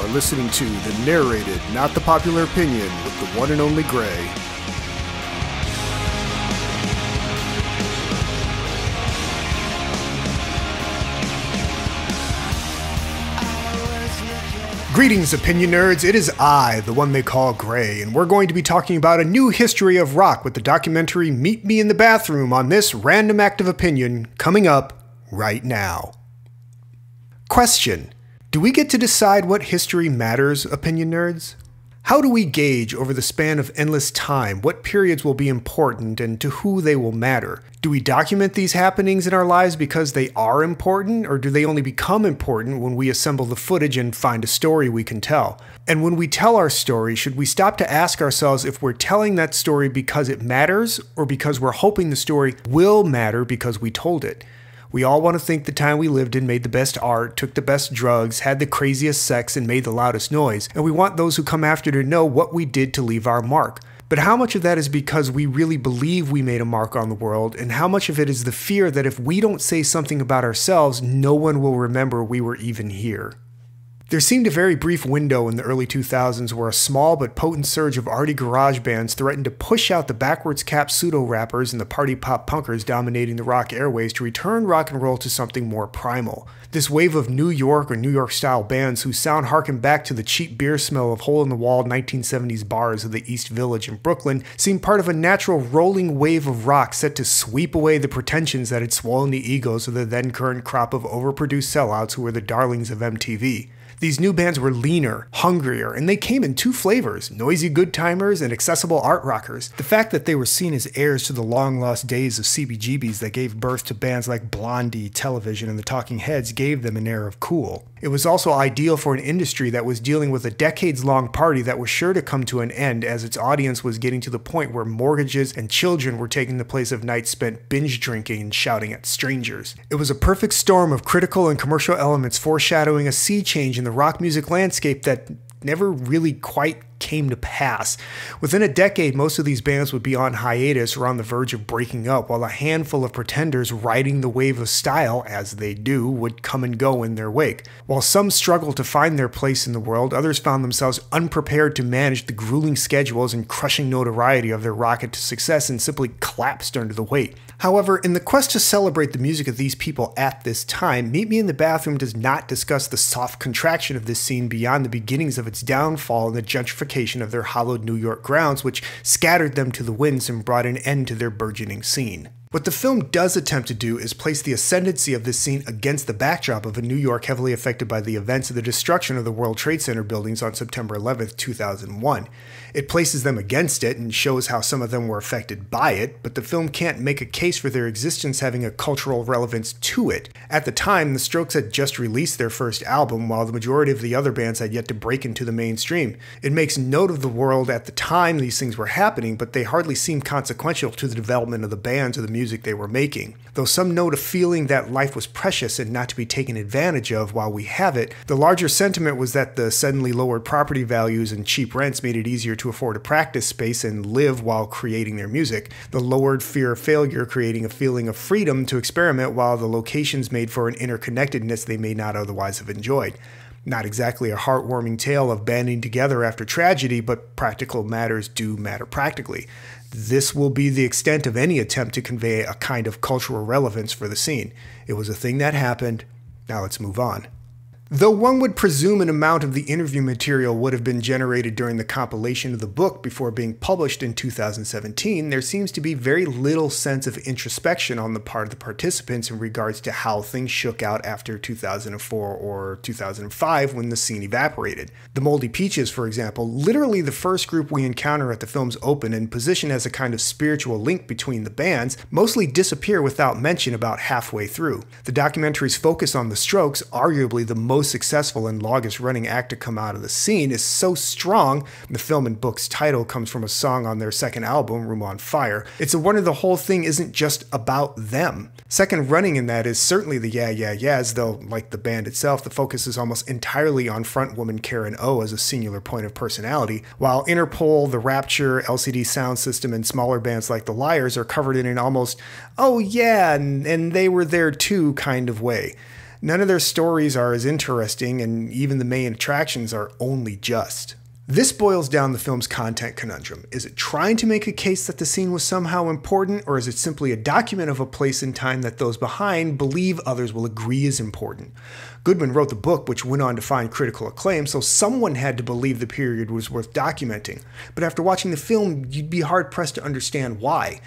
are listening to the Narrated, Not the Popular Opinion with the one and only Gray. Greetings, opinion nerds. It is I, the one they call Gray, and we're going to be talking about a new history of rock with the documentary Meet Me in the Bathroom on this random act of opinion coming up right now. Question: do we get to decide what history matters, opinion nerds? How do we gauge over the span of endless time what periods will be important and to who they will matter? Do we document these happenings in our lives because they are important, or do they only become important when we assemble the footage and find a story we can tell? And when we tell our story, should we stop to ask ourselves if we're telling that story because it matters or because we're hoping the story will matter because we told it? We all want to think the time we lived in made the best art, took the best drugs, had the craziest sex, and made the loudest noise, and we want those who come after to know what we did to leave our mark. But how much of that is because we really believe we made a mark on the world, and how much of it is the fear that if we don't say something about ourselves, no one will remember we were even here? There seemed a very brief window in the early 2000s where a small but potent surge of arty garage bands threatened to push out the backwards cap pseudo-rappers and the party pop punkers dominating the rock airways to return rock and roll to something more primal. This wave of New York or New York-style bands whose sound harkened back to the cheap beer smell of hole-in-the-wall 1970s bars of the East Village in Brooklyn seemed part of a natural rolling wave of rock set to sweep away the pretensions that had swollen the egos of the then-current crop of overproduced sellouts who were the darlings of MTV. These new bands were leaner, hungrier, and they came in two flavors: noisy good timers and accessible art rockers. The fact that they were seen as heirs to the long-lost days of CBGBs that gave birth to bands like Blondie, Television, and the Talking Heads gave them an air of cool. It was also ideal for an industry that was dealing with a decades-long party that was sure to come to an end as its audience was getting to the point where mortgages and children were taking the place of nights spent binge drinking and shouting at strangers. It was a perfect storm of critical and commercial elements foreshadowing a sea change in the rock music landscape that never really quite came to pass. Within a decade, most of these bands would be on hiatus or on the verge of breaking up, while a handful of pretenders riding the wave of style, as they do, would come and go in their wake. While some struggled to find their place in the world, others found themselves unprepared to manage the grueling schedules and crushing notoriety of their rocket to success and simply collapsed under the weight. However, in the quest to celebrate the music of these people at this time, Meet Me in the Bathroom does not discuss the soft contraction of this scene beyond the beginnings of its downfall and the gentrification of their hallowed New York grounds, which scattered them to the winds and brought an end to their burgeoning scene. What the film does attempt to do is place the ascendancy of this scene against the backdrop of a New York heavily affected by the events of the destruction of the World Trade Center buildings on September 11th, 2001. It places them against it and shows how some of them were affected by it, but the film can't make a case for their existence having a cultural relevance to it. At the time, the Stokes had just released their first album, while the majority of the other bands had yet to break into the mainstream. It makes note of the world at the time these things were happening, but they hardly seem consequential to the development of the bands or the music they were making. Though some note a feeling that life was precious and not to be taken advantage of while we have it, the larger sentiment was that the suddenly lowered property values and cheap rents made it easier to afford a practice space and live while creating their music. The lowered fear of failure creating a feeling of freedom to experiment, while the locations made for an interconnectedness they may not otherwise have enjoyed. Not exactly a heartwarming tale of banding together after tragedy, but practical matters do matter practically. This will be the extent of any attempt to convey a kind of cultural relevance for the scene. It was a thing that happened. Now let's move on. Though one would presume an amount of the interview material would have been generated during the compilation of the book before being published in 2017, there seems to be very little sense of introspection on the part of the participants in regards to how things shook out after 2004 or 2005 when the scene evaporated. The Moldy Peaches, for example, literally the first group we encounter at the film's open and positioned as a kind of spiritual link between the bands, mostly disappear without mention about halfway through. The documentary's focus on the Stokes, arguably the most successful and longest running act to come out of the scene, is so strong. The film and book's title comes from a song on their second album, Room on Fire. It's a wonder the whole thing isn't just about them. Second running in that is certainly the Yeah Yeah Yeahs, though like the band itself, the focus is almost entirely on frontwoman Karen O as a singular point of personality, while Interpol, The Rapture, LCD Soundsystem, and smaller bands like The Liars are covered in an almost, oh yeah, and they were there too kind of way. None of their stories are as interesting, and even the main attractions are only just. This boils down the film's content conundrum. Is it trying to make a case that the scene was somehow important, or is it simply a document of a place in time that those behind believe others will agree is important? Goodman wrote the book, which went on to find critical acclaim, so someone had to believe the period was worth documenting. But after watching the film, you'd be hard-pressed to understand why.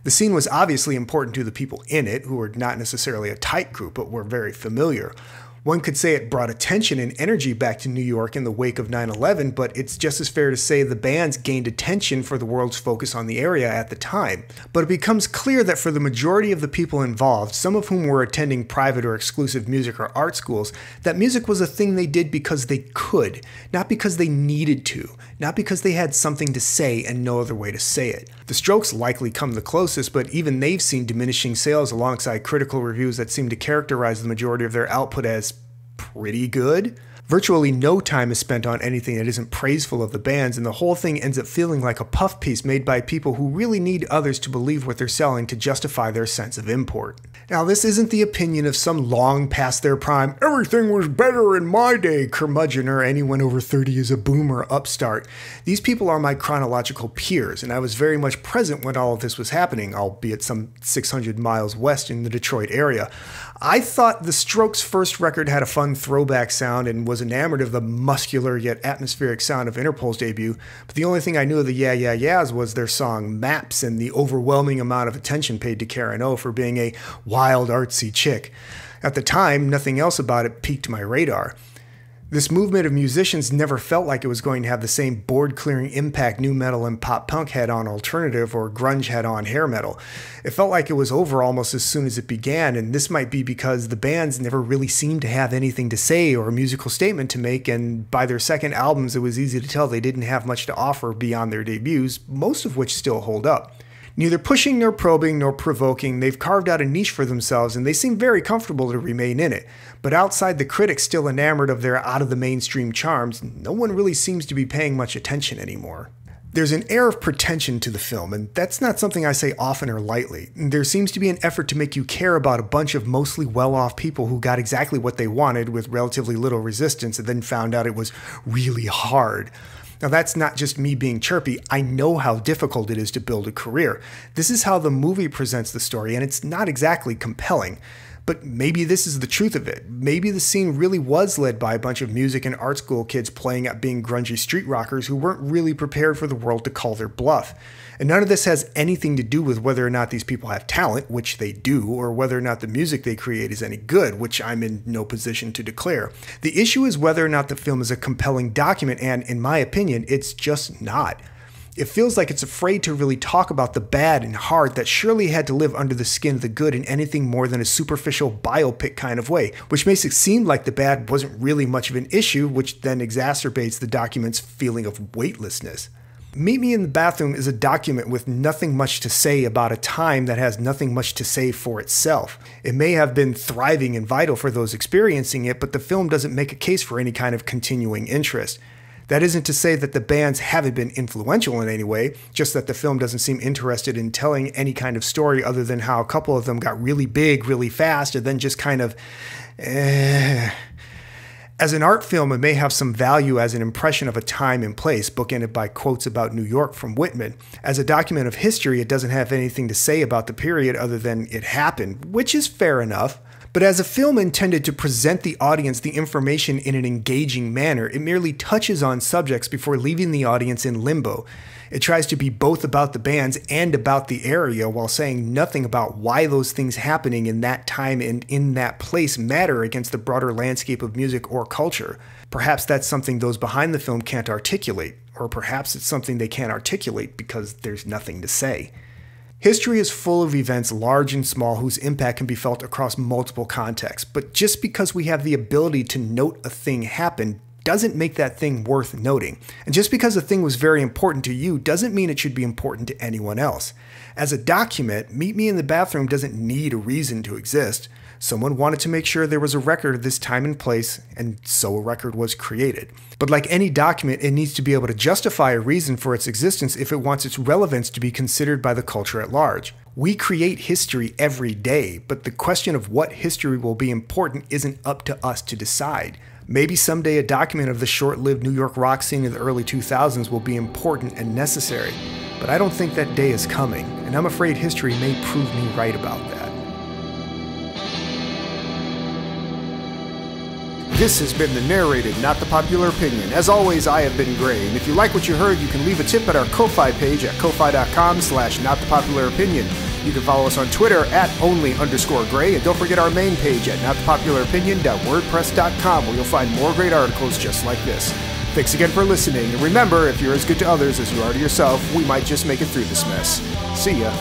The scene was obviously important to the people in it, who were not necessarily a tight group, but were very familiar. One could say it brought attention and energy back to New York in the wake of 9/11, but it's just as fair to say the bands gained attention for the world's focus on the area at the time. But it becomes clear that for the majority of the people involved, some of whom were attending private or exclusive music or art schools, that music was a thing they did because they could, not because they needed to, not because they had something to say and no other way to say it. The Strokes likely come the closest, but even they've seen diminishing sales alongside critical reviews that seem to characterize the majority of their output as pretty good. Virtually no time is spent on anything that isn't praiseful of the bands, and the whole thing ends up feeling like a puff piece made by people who really need others to believe what they're selling to justify their sense of import. Now, this isn't the opinion of some long past their prime, everything was better in my day curmudgeon, or anyone over 30 is a boomer upstart. These people are my chronological peers, and I was very much present when all of this was happening, albeit some 600 miles west in the Detroit area. I thought the Strokes' first record had a fun throwback sound and was enamored of the muscular yet atmospheric sound of Interpol's debut, but the only thing I knew of the Yeah Yeah Yeahs was their song Maps and the overwhelming amount of attention paid to Karen O for being a wild, artsy chick. At the time, nothing else about it piqued my radar. This movement of musicians never felt like it was going to have the same board-clearing impact nu metal and pop-punk had on alternative or grunge had on hair metal. It felt like it was over almost as soon as it began, and this might be because the bands never really seemed to have anything to say or a musical statement to make, and by their second albums it was easy to tell they didn't have much to offer beyond their debuts, most of which still hold up. Neither pushing nor probing nor provoking, they've carved out a niche for themselves and they seem very comfortable to remain in it. But outside the critics still enamored of their out-of-the-mainstream charms, no one really seems to be paying much attention anymore. There's an air of pretension to the film, and that's not something I say often or lightly. There seems to be an effort to make you care about a bunch of mostly well-off people who got exactly what they wanted with relatively little resistance and then found out it was really hard. Now, that's not just me being chirpy. I know how difficult it is to build a career. This is how the movie presents the story, and it's not exactly compelling. But maybe this is the truth of it. Maybe the scene really was led by a bunch of music and art school kids playing at being grungy street rockers who weren't really prepared for the world to call their bluff. And none of this has anything to do with whether or not these people have talent, which they do, or whether or not the music they create is any good, which I'm in no position to declare. The issue is whether or not the film is a compelling document, and in my opinion, it's just not. It feels like it's afraid to really talk about the bad and hard that surely had to live under the skin of the good in anything more than a superficial biopic kind of way, which makes it seem like the bad wasn't really much of an issue, which then exacerbates the document's feeling of weightlessness. Meet Me in the Bathroom is a document with nothing much to say about a time that has nothing much to say for itself. It may have been thriving and vital for those experiencing it, but the film doesn't make a case for any kind of continuing interest. That isn't to say that the bands haven't been influential in any way, just that the film doesn't seem interested in telling any kind of story other than how a couple of them got really big really fast and then just kind of As an art film, it may have some value as an impression of a time and place, bookended by quotes about New York from Whitman. As a document of history, it doesn't have anything to say about the period other than it happened, which is fair enough. But as a film intended to present the audience the information in an engaging manner, it merely touches on subjects before leaving the audience in limbo. It tries to be both about the bands and about the area while saying nothing about why those things happening in that time and in that place matter against the broader landscape of music or culture. Perhaps that's something those behind the film can't articulate, or perhaps it's something they can't articulate because there's nothing to say. History is full of events large and small whose impact can be felt across multiple contexts, but just because we have the ability to note a thing happen doesn't make that thing worth noting. And just because a thing was very important to you doesn't mean it should be important to anyone else. As a document, Meet Me in the Bathroom doesn't need a reason to exist. Someone wanted to make sure there was a record of this time and place, and so a record was created. But like any document, it needs to be able to justify a reason for its existence if it wants its relevance to be considered by the culture at large. We create history every day, but the question of what history will be important isn't up to us to decide. Maybe someday a document of the short-lived New York rock scene of the early 2000s will be important and necessary, but I don't think that day is coming, and I'm afraid history may prove me right about that. This has been the Narrated, Not the Popular Opinion. As always, I have been Gray, and if you like what you heard, you can leave a tip at our Ko-Fi page at ko-fi.com/notthepopularopinion. You can follow us on Twitter at @only_Gray, and don't forget our main page at notthepopularopinion.wordpress.com, where you'll find more great articles just like this. Thanks again for listening, and remember, if you're as good to others as you are to yourself, we might just make it through this mess. See ya.